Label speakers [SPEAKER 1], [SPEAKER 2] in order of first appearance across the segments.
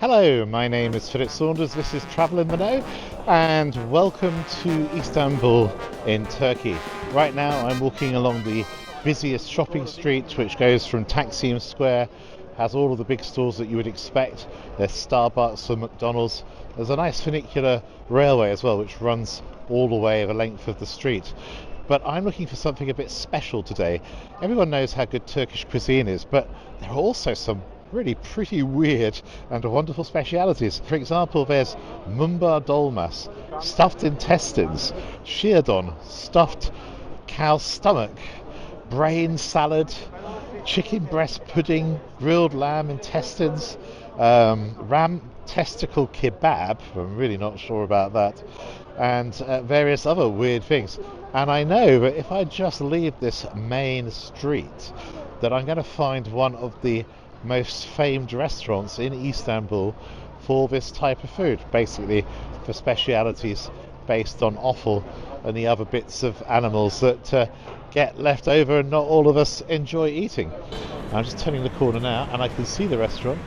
[SPEAKER 1] Hello, my name is Saunders, this is Travel in the Know, and welcome to Istanbul in Turkey. Right now I'm walking along the busiest shopping street which goes from Taksim Square, has all of the big stores that you would expect. There's Starbucks and McDonald's. There's a nice funicular railway as well which runs all the way the length of the street. But I'm looking for something a bit special today. Everyone knows how good Turkish cuisine is, but there are also some really pretty weird and wonderful specialities. For example, there's mumbar dolmas, stuffed intestines, shirdon, stuffed cow stomach, brain salad, chicken breast pudding, grilled lamb intestines, ram testicle kebab, I'm really not sure about that, and various other weird things. And I know that if I just leave this main street, that I'm going to find one of the most famed restaurants in Istanbul for this type of food, basically for specialities based on offal and the other bits of animals that get left over and not all of us enjoy eating. I'm just turning the corner now and I can see the restaurant.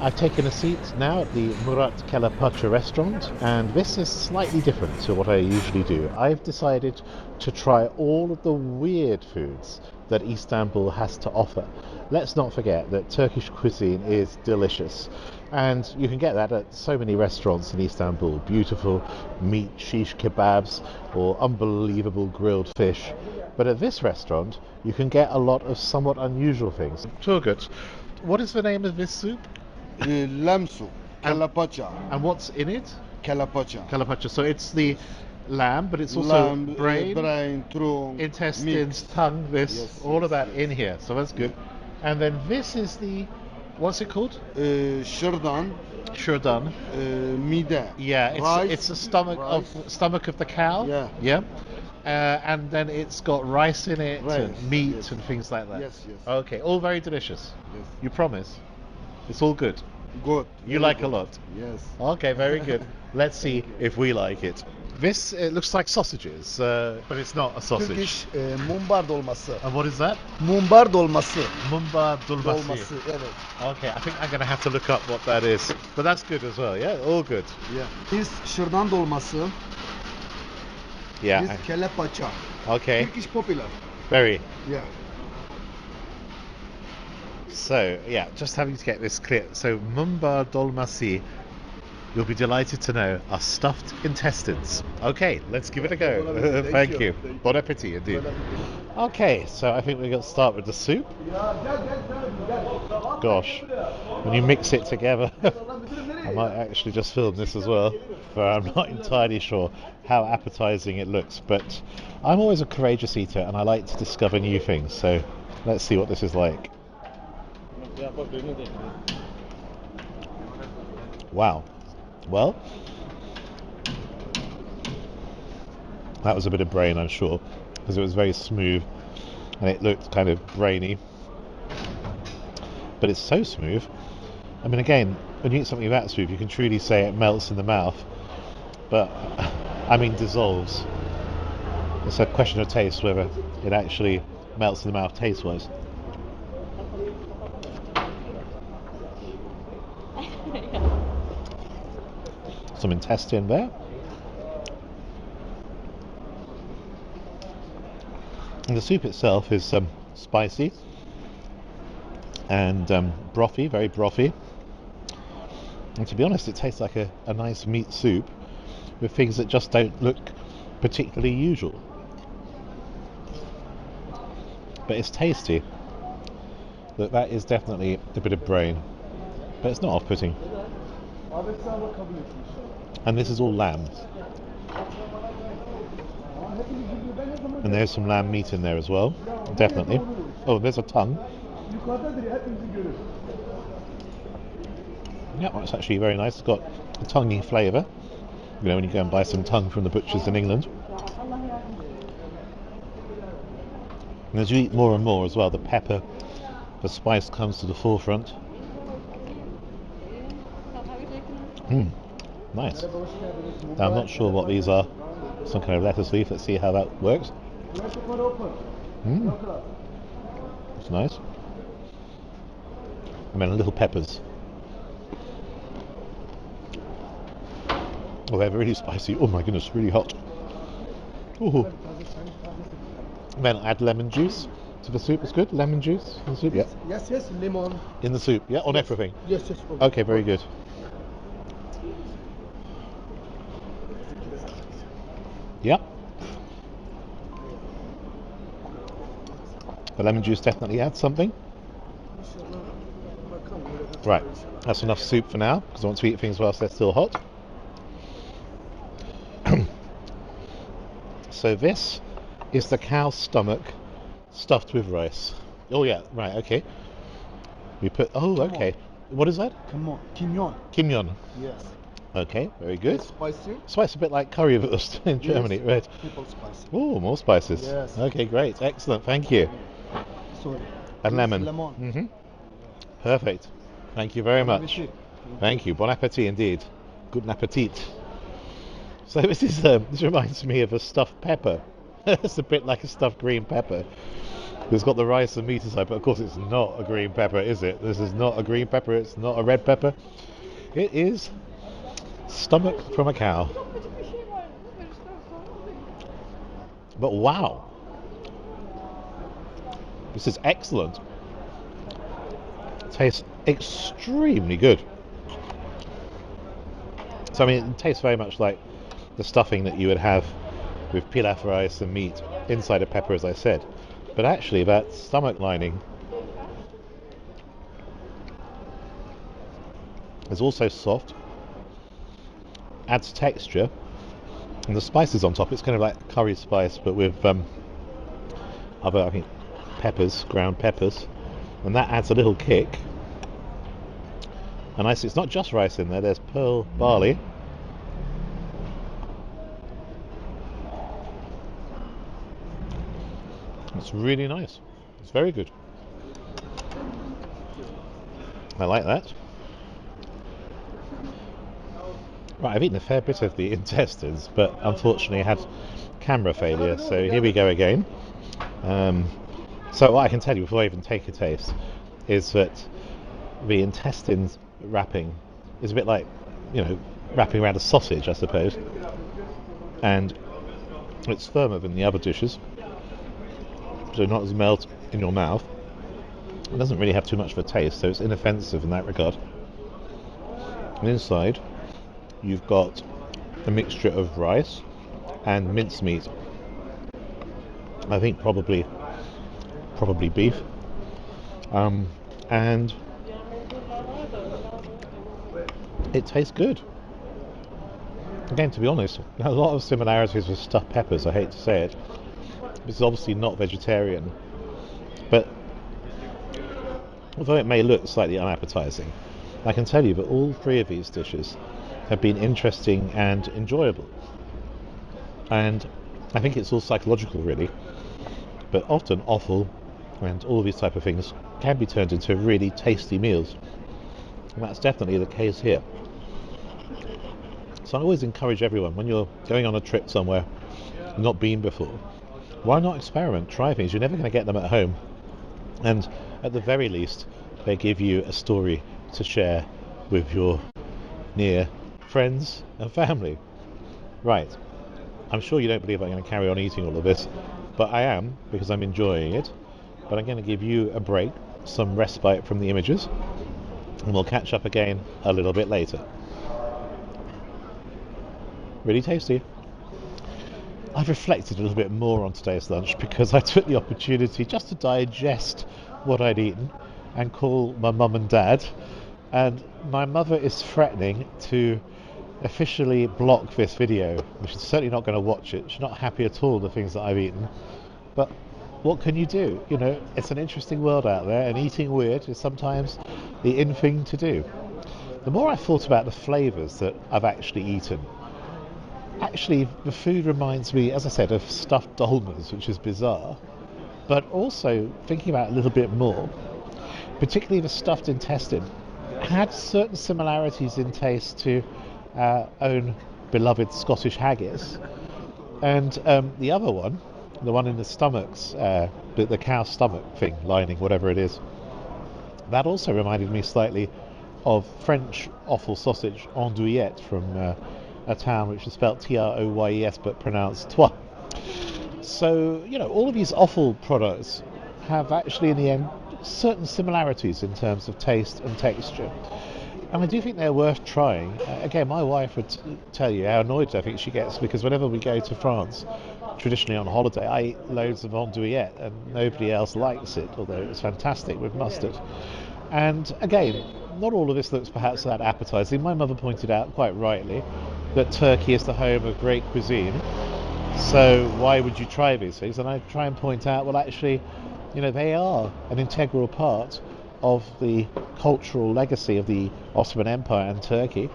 [SPEAKER 1] I've taken a seat now at the Murat Kelapacha restaurant, and this is slightly different to what I usually do. I've decided to try all of the weird foods that Istanbul has to offer. Let's not forget that Turkish cuisine is delicious, and you can get that at so many restaurants in Istanbul. Beautiful meat shish kebabs or unbelievable grilled fish. But at this restaurant, you can get a lot of somewhat unusual things. Turgut, what is the name of this soup?
[SPEAKER 2] Lamb soup, kalapacha.
[SPEAKER 1] And what's in it?
[SPEAKER 2] Kalapacha.
[SPEAKER 1] Kalapacha. So it's the lamb, but it's also
[SPEAKER 2] Lamb,
[SPEAKER 1] brain,
[SPEAKER 2] trunk,
[SPEAKER 1] intestines,
[SPEAKER 2] meat.
[SPEAKER 1] tongue, this,
[SPEAKER 2] Yes,
[SPEAKER 1] all of
[SPEAKER 2] yes,
[SPEAKER 1] that in here. So that's good. And then this is the, what's it called?
[SPEAKER 2] Shirdan,
[SPEAKER 1] Shurdan.
[SPEAKER 2] mide.
[SPEAKER 1] Yeah,
[SPEAKER 2] Rice,
[SPEAKER 1] it's the stomach of the cow.
[SPEAKER 2] Yeah.
[SPEAKER 1] Yeah. And then it's got rice in it
[SPEAKER 2] Rice,
[SPEAKER 1] and meat
[SPEAKER 2] yes.
[SPEAKER 1] and things like that.
[SPEAKER 2] Yes, yes.
[SPEAKER 1] Okay, all very delicious.
[SPEAKER 2] Yes.
[SPEAKER 1] You promise? It's all good.
[SPEAKER 2] Good.
[SPEAKER 1] You
[SPEAKER 2] very
[SPEAKER 1] like
[SPEAKER 2] good.
[SPEAKER 1] a lot.
[SPEAKER 2] Yes.
[SPEAKER 1] Okay, very good. Let's see if we like it. This it looks like sausages, but it's not a sausage.
[SPEAKER 3] Turkish mumbar dolması.
[SPEAKER 1] And what is that?
[SPEAKER 3] Mumbar dolması.
[SPEAKER 1] Mumbar dolması.
[SPEAKER 3] Dolması, evet.
[SPEAKER 1] Okay, I think I'm going to have to look up what that is. But that's good as well, yeah? All good.
[SPEAKER 3] Yeah. This şırdan dolması.
[SPEAKER 1] Yeah.
[SPEAKER 3] This kelepaça.
[SPEAKER 1] Okay,
[SPEAKER 3] Turkish popular.
[SPEAKER 1] very.
[SPEAKER 3] Yeah.
[SPEAKER 1] So, yeah, just having to get this clear. So, mumbar dolması, you'll be delighted to know, are stuffed intestines. Okay, let's give it a go.
[SPEAKER 3] Thank
[SPEAKER 1] Thank
[SPEAKER 3] you.
[SPEAKER 1] you. Bon appetit, indeed. Okay, so I think we're going to start with the soup. Gosh, when you mix it together, I might actually just film this as well, but I'm not entirely sure how appetizing it looks. But I'm always a courageous eater and I like to discover new things, so let's see what this is like. Wow. Well, that was a bit of brain, I'm sure, because it was very smooth and it looked kind of brainy. But it's so smooth. I mean, again, when you eat something that smooth, you can truly say it melts in the mouth. But, I mean, dissolves. It's a question of taste whether it actually melts in the mouth taste-wise. Some intestine there. And the soup itself is spicy and brothy, very brothy. And to be honest, it tastes like a nice meat soup with things that just don't look particularly usual. But it's tasty. Look, that is definitely a bit of brain, but it's not off-putting. And this is all lamb. And there's some lamb meat in there as well, definitely. Oh, there's a tongue. Yeah, well, it's actually very nice. It's got a tonguey flavour. You know, when you go and buy some tongue from the butchers in England. And as you eat more and more as well, the pepper, the spice comes to the forefront. Nice. Now, I'm not sure what these are. Some kind of lettuce leaf. Let's see how that works. It's nice. And then little peppers. Oh, they're really spicy. Oh my goodness, really hot. Ooh. Then add lemon juice to the soup. It's good. Lemon juice in the soup. Yeah.
[SPEAKER 3] Yes, yes, lemon.
[SPEAKER 1] In the soup. Yeah. On everything.
[SPEAKER 3] Yes, yes.
[SPEAKER 1] Okay. Very good. Yeah. The lemon juice definitely adds something. Right. That's enough soup for now because I want to eat things whilst they're still hot. So this is the cow stomach stuffed with rice. Oh yeah, right, okay. We put, oh, okay. What is that?
[SPEAKER 3] Come on, kimyon.
[SPEAKER 1] Kimyon.
[SPEAKER 3] Yes.
[SPEAKER 1] Okay, very good.
[SPEAKER 3] It's spicy.
[SPEAKER 1] Spice a bit like currywurst in Germany,
[SPEAKER 3] Yes.
[SPEAKER 1] right?
[SPEAKER 3] People spicy.
[SPEAKER 1] Oh, more spices.
[SPEAKER 3] Yes.
[SPEAKER 1] Okay, great, excellent, thank you.
[SPEAKER 3] Sorry.
[SPEAKER 1] And lemon.
[SPEAKER 3] Lemon.
[SPEAKER 1] Perfect. Thank you very much.
[SPEAKER 3] Appetit.
[SPEAKER 1] Thank you. Bon appetit indeed. Good appetit. So this reminds me of a stuffed pepper. It's a bit like a stuffed green pepper. It's got the rice and meat inside, but of course it's not a green pepper, is it? This is not a green pepper, it's not a red pepper. It is stomach from a cow. But wow. This is excellent. Tastes extremely good. So I mean, it tastes very much like the stuffing that you would have with pilaf rice and meat inside a pepper, as I said. But actually, that stomach lining is also soft, adds texture, and the spices on top. It's kind of like curry spice, but with other, I think, peppers, ground peppers, and that adds a little kick. And it's not just rice in there. There's pearl barley. It's really nice. It's very good. I like that. Right, I've eaten a fair bit of the intestines, but unfortunately I had camera failure, so here we go again. So what I can tell you before I even take a taste is that the intestines wrapping is a bit like, wrapping around a sausage, I suppose. And it's firmer than the other dishes, so not as melt in your mouth. It doesn't really have too much of a taste, so it's inoffensive in that regard. And inside, you've got a mixture of rice and mincemeat. I think probably beef. And it tastes good. Again, to be honest, a lot of similarities with stuffed peppers. I hate to say it. It's obviously not vegetarian, but although it may look slightly unappetizing, I can tell you that all three of these dishes have been interesting and enjoyable. And I think it's all psychological, really. But often offal and all these type of things can be turned into really tasty meals. And that's definitely the case here. So I always encourage everyone, when you're going on a trip somewhere not been before, why not experiment, try things? You're never going to get them at home. And at the very least, they give you a story to share with your near friends and family. Right, I'm sure you don't believe I'm going to carry on eating all of this, but I am, because I'm enjoying it. But I'm going to give you a break, some respite from the images, and we'll catch up again a little bit later. Really tasty. I've reflected a little bit more on today's lunch because I took the opportunity just to digest what I'd eaten and call my mum and dad. And my mother is threatening to officially block this video. She's certainly not going to watch it. She's not happy at all with the things that I've eaten. But what can you do? It's an interesting world out there, and eating weird is sometimes the in thing to do. The more I thought about the flavours that I've actually eaten, actually the food reminds me, as I said, of stuffed dolmas, which is bizarre. But also, thinking about it a little bit more, particularly the stuffed intestine, had certain similarities in taste to our own beloved Scottish haggis. And the other one, the one in the stomachs, the cow stomach thing, lining, whatever it is, That also reminded me slightly of French offal sausage andouillette from a town which is spelled Troyes but pronounced Trois. So, all of these offal products have actually in the end certain similarities in terms of taste and texture. And I do think they're worth trying. Again, my wife would tell you how annoyed I think she gets because whenever we go to France, traditionally on holiday, I eat loads of andouillette and nobody else likes it, although it's fantastic with mustard. And again, not all of this looks perhaps that appetizing. My mother pointed out quite rightly that Turkey is the home of great cuisine. So why would you try these things? And I try and point out, well, actually, they are an integral part of the cultural legacy of the Ottoman Empire and Turkey.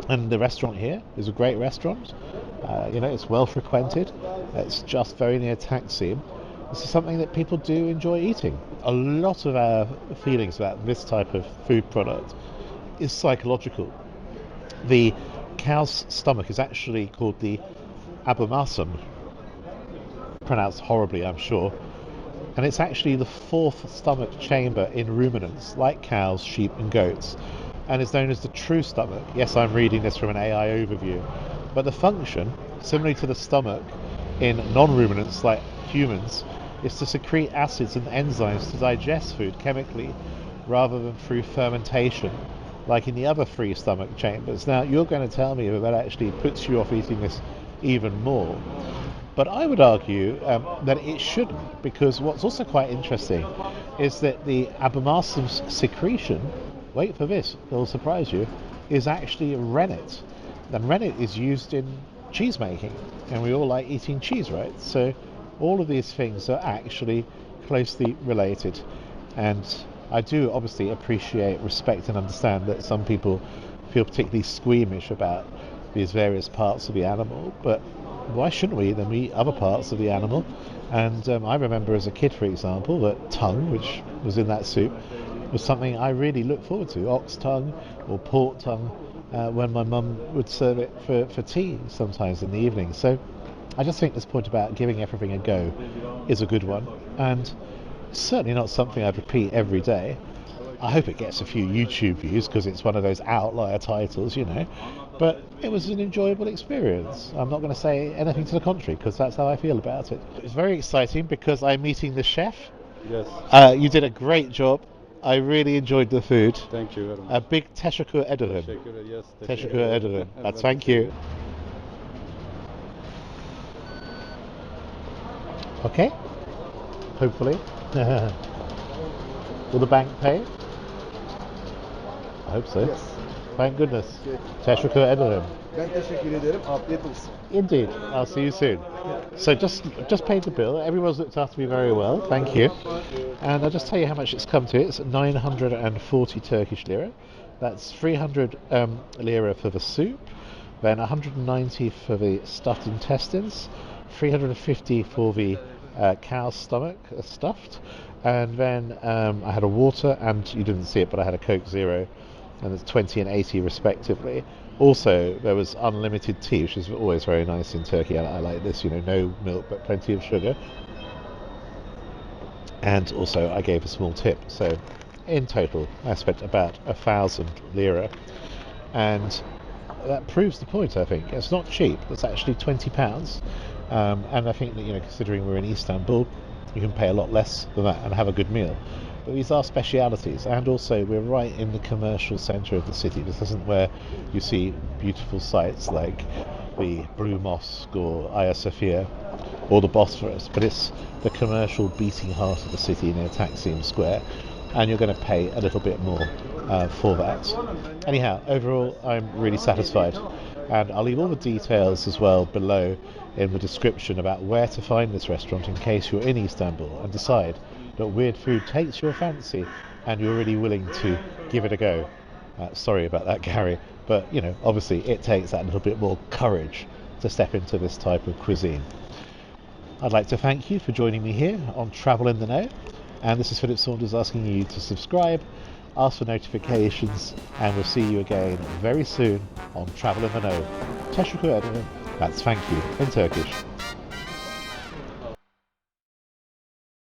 [SPEAKER 1] And the restaurant here is a great restaurant. It's well frequented. It's just very near Taksim. This is something that people do enjoy eating. A lot of our feelings about this type of food product is psychological. The cow's stomach is actually called the abomasum, pronounced horribly, I'm sure, and it's actually the fourth stomach chamber in ruminants, like cows, sheep and goats, and is known as the true stomach. Yes, I'm reading this from an AI overview, but the function, similarly to the stomach in non-ruminants like humans, is to secrete acids and enzymes to digest food chemically rather than through fermentation like in the other three stomach chambers. Now you're going to tell me that actually puts you off eating this even more, but I would argue that it shouldn't, because what's also quite interesting is that the abomasum's secretion, wait for this, it'll surprise you, is actually rennet. And rennet is used in cheese making, and we all like eating cheese, right? So all of these things are actually closely related, and I do obviously appreciate, respect and understand that some people feel particularly squeamish about these various parts of the animal, but why shouldn't we then eat other parts of the animal? And I remember as a kid, for example, that tongue, which was in that soup, was something I really looked forward to, ox tongue or pork tongue, when my mum would serve it for tea sometimes in the evening. So I just think this point about giving everything a go is a good one, and certainly not something I'd repeat every day. I hope it gets a few YouTube views because it's one of those outlier titles, but it was an enjoyable experience. I'm not going to say anything to the contrary because that's how I feel about it. It's very exciting because I'm meeting the chef.
[SPEAKER 4] Yes.
[SPEAKER 1] You did a great job. I really enjoyed the food.
[SPEAKER 4] Thank you very much.
[SPEAKER 1] A big teşekkür ederim.
[SPEAKER 4] Yes.
[SPEAKER 1] Teşekkür ederim. Thank you. Okay. Hopefully. Will the bank pay? I hope so.
[SPEAKER 3] Yes.
[SPEAKER 1] Thank goodness.
[SPEAKER 3] Good.
[SPEAKER 1] Teşekkür ederim.
[SPEAKER 3] Ben teşekkür ederim. Afiyet olsun.
[SPEAKER 1] Indeed. I'll see you soon. So just paid the bill. Everyone's looked after me very well. Thank you. And I'll just tell you how much it's come to. It's 940 Turkish lira. That's 300 lira for the soup, then 190 for the stuffed intestines, 350 for the cow's stomach stuffed, and then I had a water, and you didn't see it, but I had a Coke Zero, and it's 20 and 80 respectively. Also, there was unlimited tea, which is always very nice in Turkey. I like this, no milk but plenty of sugar. And also I gave a small tip. So in total I spent about 1,000 lira, and that proves the point. I think it's not cheap. It's actually £20, and I think that considering we're in Istanbul, you can pay a lot less than that and have a good meal. But these are specialities, and also we're right in the commercial centre of the city. This isn't where you see beautiful sights like the Blue Mosque or Hagia Sophia or the Bosphorus, but it's the commercial beating heart of the city near Taksim Square, and you're going to pay a little bit more for that. Anyhow, overall I'm really satisfied, and I'll leave all the details as well below in the description about where to find this restaurant in case you're in Istanbul and decide that weird food takes your fancy and you're really willing to give it a go. Sorry about that, Gary, but obviously it takes that little bit more courage to step into this type of cuisine. I'd like to thank you for joining me here on Travel in the Know, and this is Philip Saunders asking you to subscribe, ask for notifications, and we'll see you again very soon on Travel in the Know. Teşekkür ederim. That's thank you in Turkish.